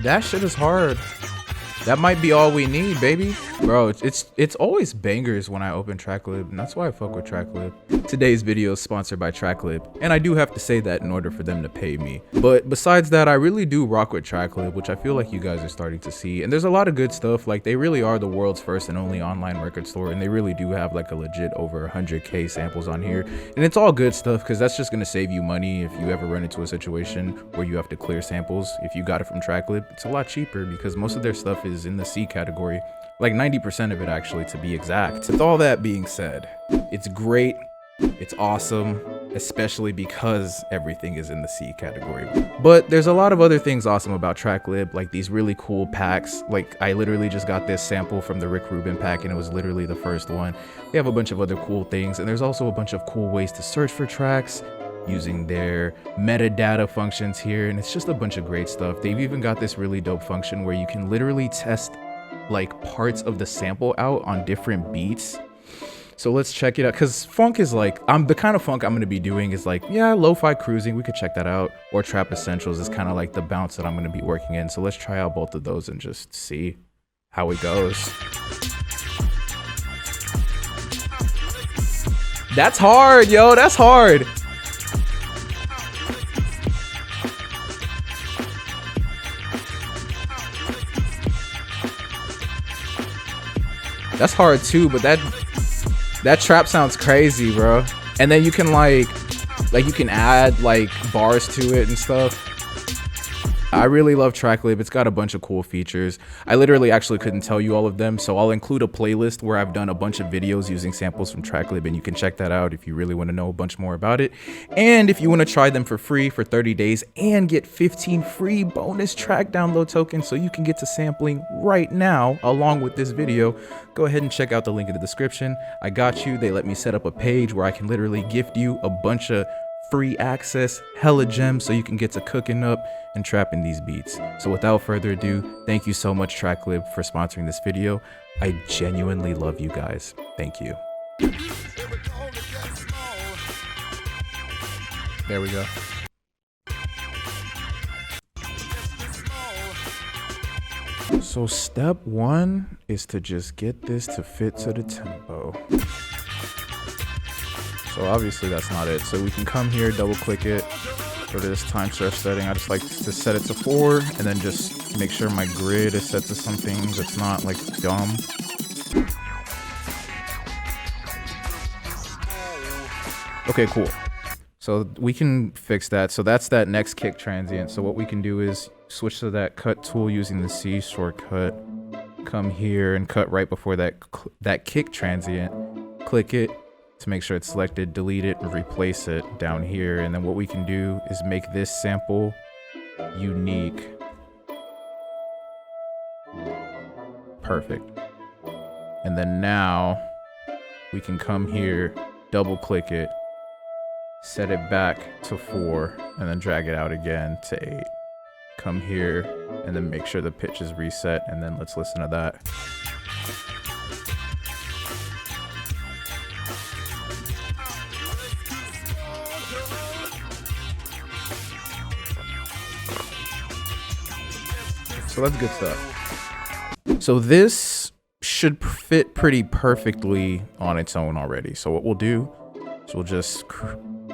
That shit is hard. That might be all we need, baby. Bro, it's always bangers when I open TrackLib, and that's why I fuck with TrackLib. Today's video is sponsored by TrackLib, and I do have to say that in order for them to pay me. But besides that, I really do rock with TrackLib, which I feel like you guys are starting to see. And there's a lot of good stuff. Like, they really are the world's first and only online record store, and they really do have like a legit over 100K samples on here. And it's all good stuff, because that's just gonna save you money if you ever run into a situation where you have to clear samples. If you got it from TrackLib, it's a lot cheaper because most of their stuff is in the C category, like 90% of it actually, to be exact. With all that being said, it's great, it's awesome, especially because everything is in the C category. But there's a lot of other things awesome about TrackLib, like these really cool packs. Like, I literally just got this sample from the Rick Rubin pack, and it was literally the first one. They have a bunch of other cool things, and there's also a bunch of cool ways to search for tracks using their metadata functions here, and it's just a bunch of great stuff. They've even got this really dope function where you can literally test like parts of the sample out on different beats. So let's check it out, because funk is like, the kind of funk I'm going to be doing is like, yeah, lo-fi cruising, we could check that out, or trap essentials is kind of like the bounce that I'm going to be working in. So let's try out both of those and just see how it goes. That's hard, yo, that's hard. That's hard too, but that trap sounds crazy, bro. And then you can like you can add like bars to it and stuff. I really love TrackLib. It's got a bunch of cool features. I literally actually couldn't tell you all of them, so I'll include a playlist where I've done a bunch of videos using samples from TrackLib, and you can check that out if you really want to know a bunch more about it. And if you want to try them for free for 30 days and get 15 free bonus track download tokens so you can get to sampling right now along with this video, go ahead and check out the link in the description. I got you. They let me set up a page where I can literally gift you a bunch of free access, hella gems, so you can get to cooking up and trapping these beats. So without further ado, thank you so much TrackLib for sponsoring this video. I genuinely love you guys. Thank you. There we go. So step one is to just get this to fit to the tempo. So obviously that's not it. So we can come here, double click it, go to this time stretch setting. I just like to set it to 4 and then just make sure my grid is set to something that's not like dumb. Okay, cool. So we can fix that. So that's that next kick transient. So what we can do is switch to that cut tool using the C shortcut. Come here and cut right before that kick transient. Click it to make sure it's selected, delete it, and replace it down here. And then what we can do is make this sample unique. Perfect. And then now we can come here, double click it, set it back to 4, and then drag it out again to 8. Come here and then make sure the pitch is reset, and then let's listen to that. So that's good stuff. So this should fit pretty perfectly on its own already. So what we'll do is we'll just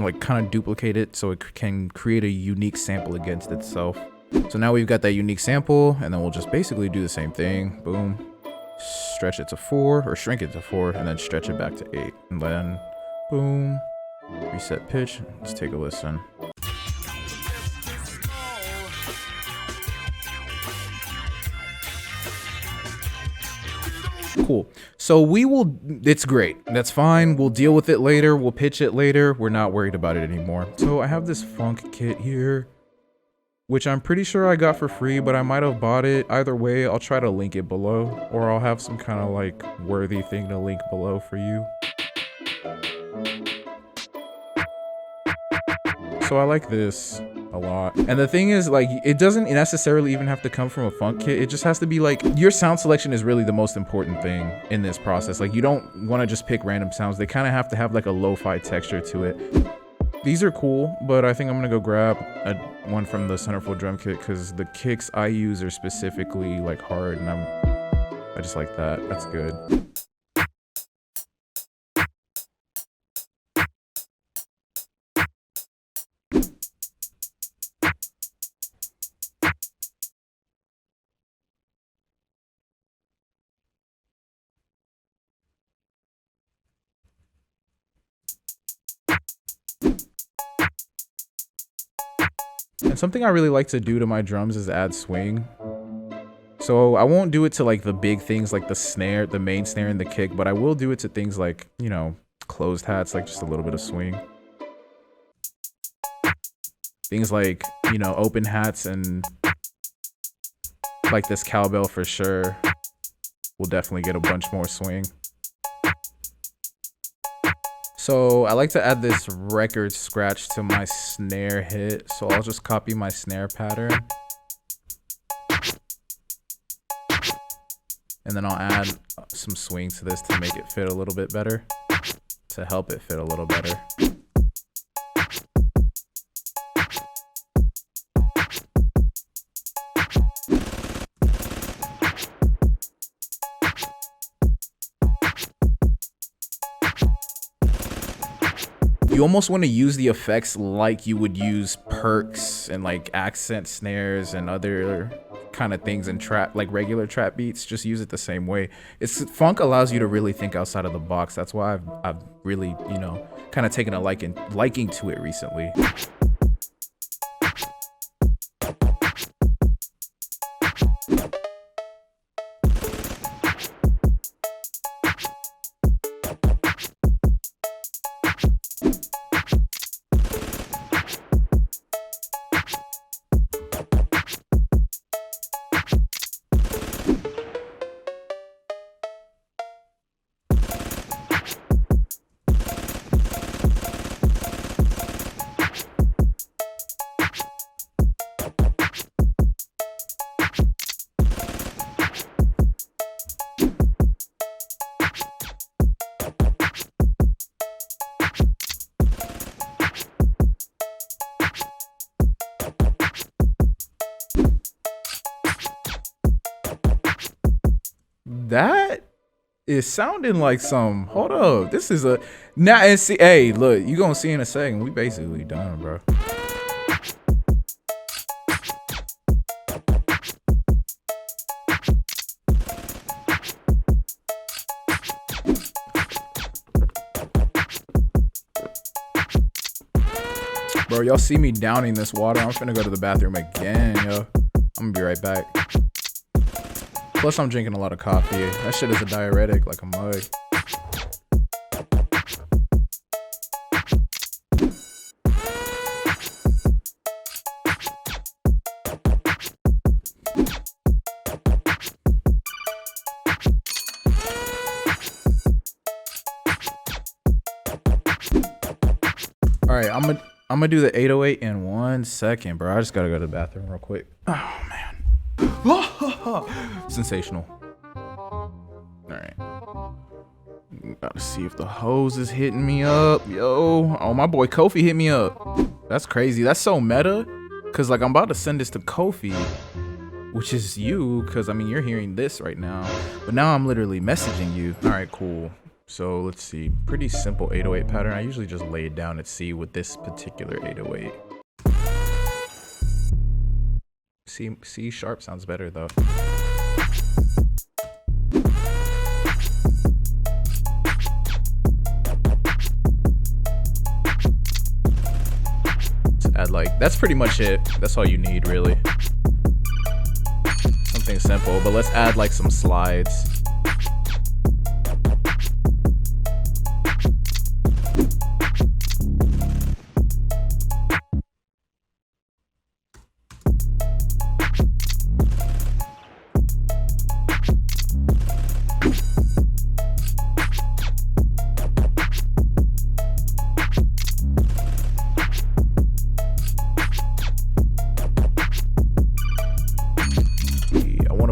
like kind of duplicate it so it can create a unique sample against itself. So now we've got that unique sample, and then we'll just basically do the same thing. Boom, stretch it to 4, or shrink it to 4, and then stretch it back to 8. And then boom, reset pitch. Let's take a listen. Cool. So it's great. That's fine. We'll deal with it later. We'll pitch it later. We're not worried about it anymore. So I have this Phonk kit here, which I'm pretty sure I got for free, but I might have bought it. Either way, I'll try to link it below, or I'll have some kind of like worthy thing to link below for you. So I like this a lot. And the thing is, like, it doesn't necessarily even have to come from a Phonk kit. It just has to be like, your sound selection is really the most important thing in this process. Like, you don't want to just pick random sounds. They kind of have to have like a lo-fi texture to it. These are cool, but I think I'm gonna go grab one from the centerfold drum kit because the kicks I use are specifically like hard, and I just like that. That's good. And something I really like to do to my drums is add swing. So I won't do it to like the big things like the snare, the main snare and the kick, but I will do it to things like, you know, closed hats, like just a little bit of swing. Things like, you know, open hats and like this cowbell for sure will definitely get a bunch more swing. So I like to add this record scratch to my snare hit. So I'll just copy my snare pattern. And then I'll add some swing to this to make it fit a little bit better. To help it fit a little better. You almost want to use the effects like you would use perks and like accent snares and other kind of things in trap, like regular trap beats. Just use it the same way. Phonk allows you to really think outside of the box. That's why I've really, you know, kind of taken a liking to it recently. That is sounding like some, hold up, this is a, now and see, hey, look, you gonna see in a second, we basically done, bro. Bro, y'all see me downing this water, I'm finna go to the bathroom again, yo. I'm gonna be right back. Plus, I'm drinking a lot of coffee. That shit is a diuretic like a mug. All right, I'm gonna do the 808 in 1 second, bro. I just gotta go to the bathroom real quick. Oh man. Sensational. All right. Gotta see if the hose is hitting me up. Yo. Oh, my boy Kofi hit me up. That's crazy. That's so meta. Cause like I'm about to send this to Kofi, which is you, cause I mean you're hearing this right now. But now I'm literally messaging you. All right, cool. So let's see. Pretty simple 808 pattern. I usually just lay it down at C with this particular 808. C sharp sounds better though. Let's add like, that's pretty much it. That's all you need really. Something simple, but let's add like some slides.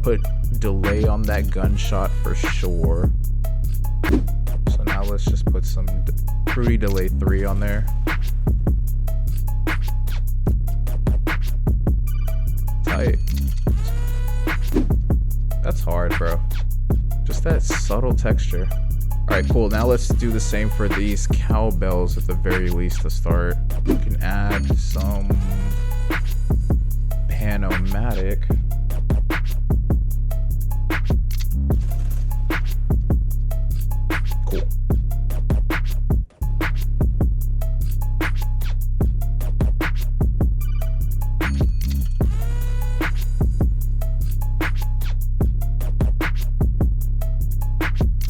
Put delay on that gunshot for sure. So now let's just put some fruity delay 3 on there. texture. All right, cool. Now let's do the same for these cowbells at the very least to start. We can add some panomatic. Cool.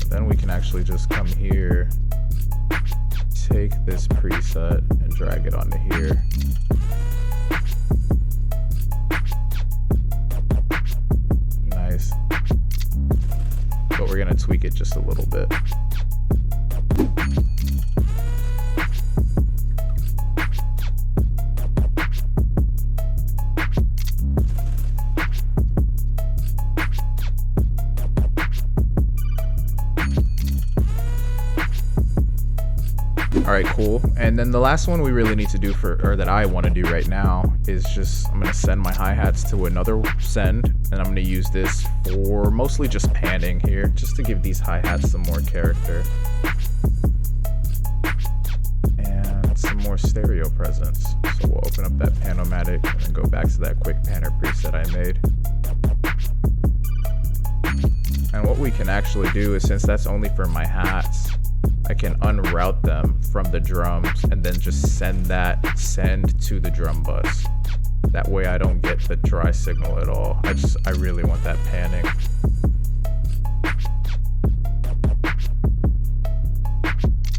Then we can actually just come here, take this preset and drag it onto here. Nice. But we're gonna tweak it just a little bit. All right, cool. And then the last one we really need to do or that I want to do right now is just, I'm going to send my hi-hats to another send, and I'm going to use this for mostly just panning here, just to give these hi-hats some more character. And some more stereo presence. So we'll open up that panomatic and then go back to that quick panner preset I made. And what we can actually do is, since that's only for my hats, I can unroute them from the drums and then just send to the drum bus. That way I don't get the dry signal at all. I really want that panning.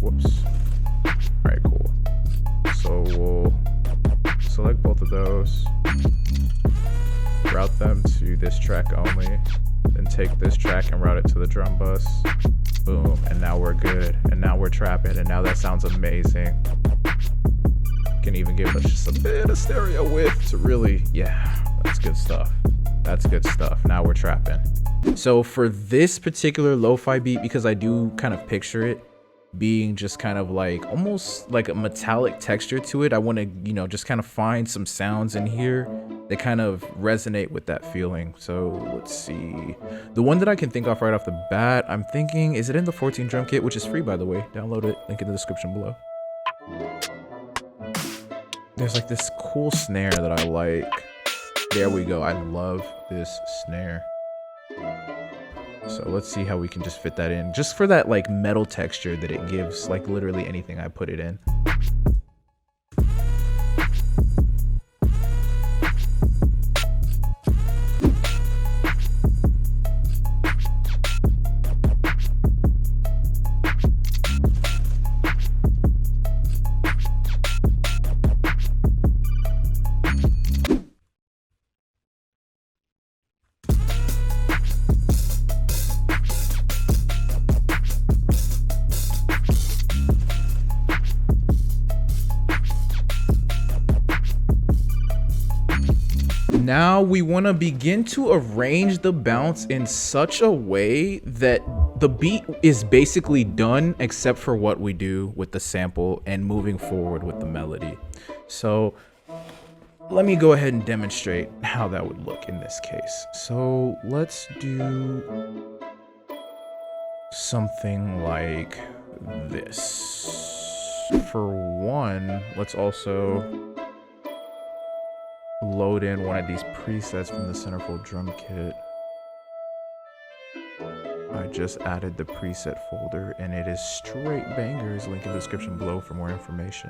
Whoops. All right, cool. So we'll select both of those, route them to this track only, then take this track and route it to the drum bus. Boom, and now we're good, and now we're trapping, and now that sounds amazing. Can even give us just a bit of stereo width to really, yeah, that's good stuff. That's good stuff. Now we're trapping. So for this particular lo-fi beat, because I do kind of picture it being just kind of like almost like a metallic texture to it, I want to, you know, just kind of find some sounds in here that kind of resonate with that feeling. So let's see. The one that I can think of right off the bat, I'm thinking, is it in the 14 drum kit, which is free, by the way? Download it, link in the description below. There's like this cool snare that I like. There we go. I love this snare. So let's see how we can just fit that in, just for that like metal texture that it gives, like literally anything I put it in. Now we want to begin to arrange the bounce in such a way that the beat is basically done except for what we do with the sample and moving forward with the melody. So let me go ahead and demonstrate how that would look in this case. So let's do something like this. For one, let's also load in one of these presets from the Centerfold drum kit. I just added the preset folder and it is straight bangers. Link in the description below for more information.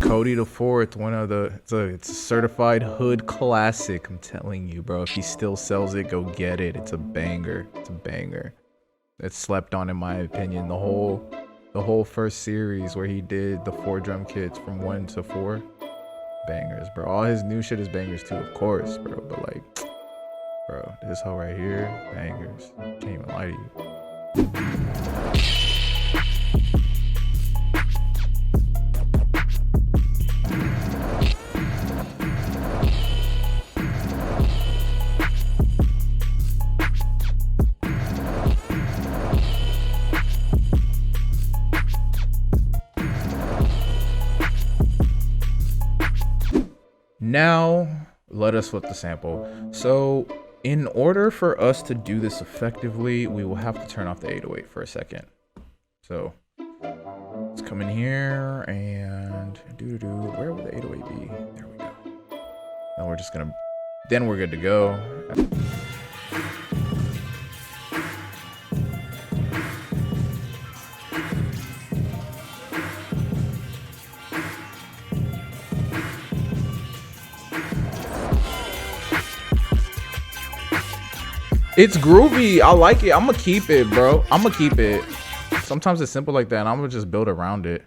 Cody the Fourth, one of the it's a certified hood classic. I'm telling you, bro. If he still sells it, go get it. It's a banger. It's a banger. It's slept on in my opinion. The whole first series where he did the 4 drum kits from 1 to 4, bangers, bro. All his new shit is bangers too, of course, bro. But like, bro, this hoe right here, bangers. Can't even lie to you. Now, let us flip the sample. So, in order for us to do this effectively, we will have to turn off the 808 for a second. So, let's come in here and where will the 808 be? There we go. Now we're just gonna, then we're good to go. It's groovy. I like it. I'm gonna keep it, bro. I'm gonna keep it. Sometimes it's simple like that, and I'm gonna just build around it.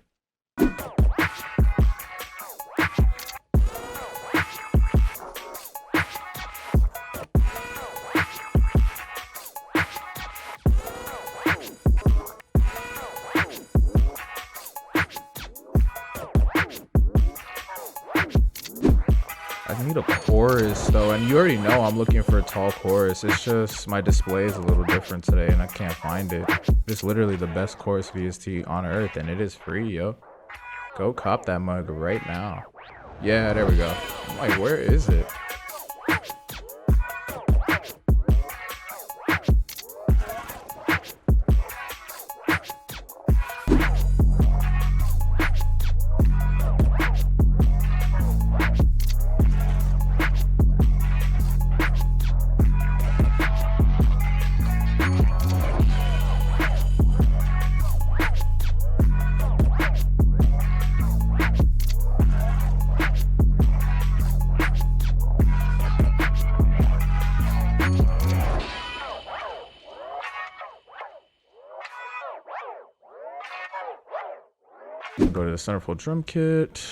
I need a chorus though, and you already know I'm looking for a tall chorus. It's just my display is a little different today and I can't find it. It's literally the best chorus VST on earth, and it is free, yo. Go cop that mug right now. Yeah, there we go. I'm like, where is it? Go to the centerfold drum kit,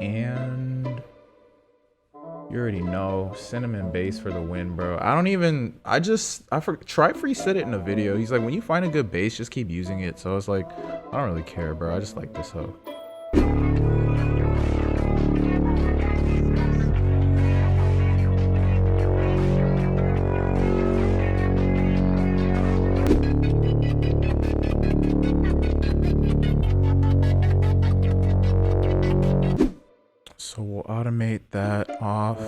and you already know, cinnamon bass for the win, bro. Try free said it in a video. He's like, when you find a good bass, just keep using it. So I was like, I don't really care, bro. I just like this hoe. So we'll automate that off.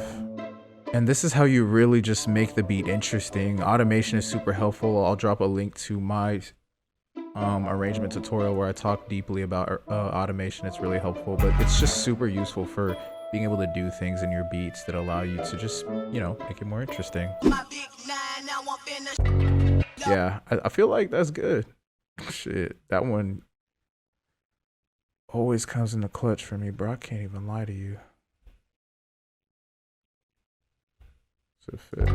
And this is how you really just make the beat interesting. Automation is super helpful. I'll drop a link to my arrangement tutorial where I talk deeply about automation. It's really helpful, but it's just super useful for being able to do things in your beats that allow you to just, you know, make it more interesting. Yeah, I feel like that's good. Shit, that one always comes in the clutch for me, bro. I can't even lie to you. It's a fit.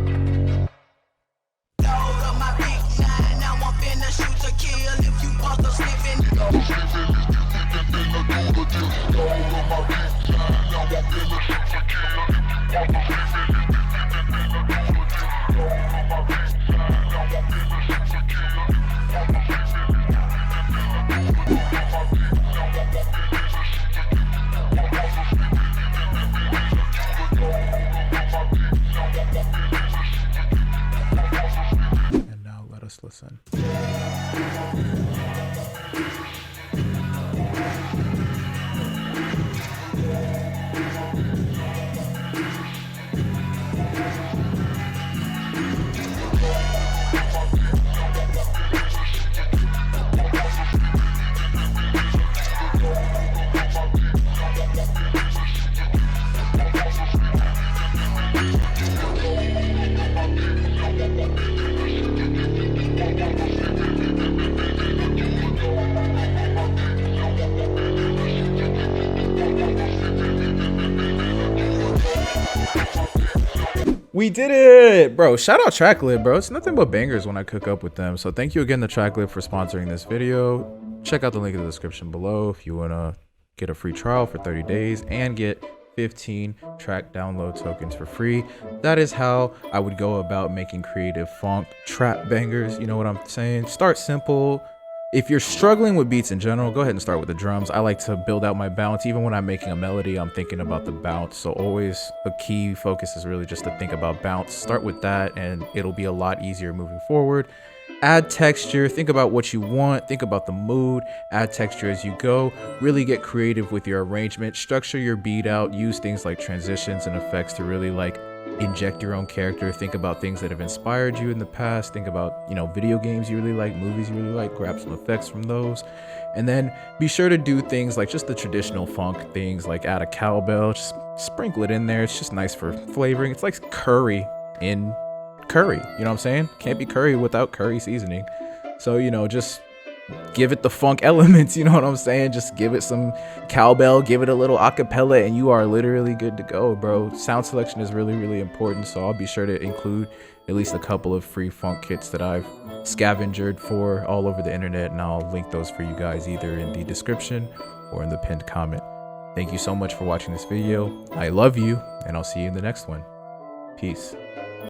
And now let us listen. We did it, bro. Shout out Tracklib, bro. It's nothing but bangers when I cook up with them. So thank you again to Tracklib for sponsoring this video. Check out the link in the description below if you want to get a free trial for 30 days and get 15 track download tokens for free. That is how I would go about making creative funk trap bangers. You know what I'm saying? Start simple. If you're struggling with beats in general, go ahead and start with the drums. I like to build out my bounce. Even when I'm making a melody, I'm thinking about the bounce. So always the key focus is really just to think about bounce. Start with that and it'll be a lot easier moving forward. Add texture, think about what you want, think about the mood, add texture as you go, really get creative with your arrangement, structure your beat out, use things like transitions and effects to really like inject your own character, think about things that have inspired you in the past, think about, you know, video games you really like, movies you really like, grab some effects from those. And then be sure to do things like just the traditional funk things, like add a cowbell, just sprinkle it in there. It's just nice for flavoring. It's like curry in curry, you know what I'm saying? Can't be curry without curry seasoning. So, you know, just give it the funk elements, you know what I'm saying? Just give it some cowbell, give it a little acapella, and you are literally good to go, bro. Sound selection is really, really important, so I'll be sure to include at least a couple of free funk kits that I've scavenged for all over the internet, and I'll link those for you guys either in the description or in the pinned comment. Thank you so much for watching this video. I love you, and I'll see you in the next one. Peace.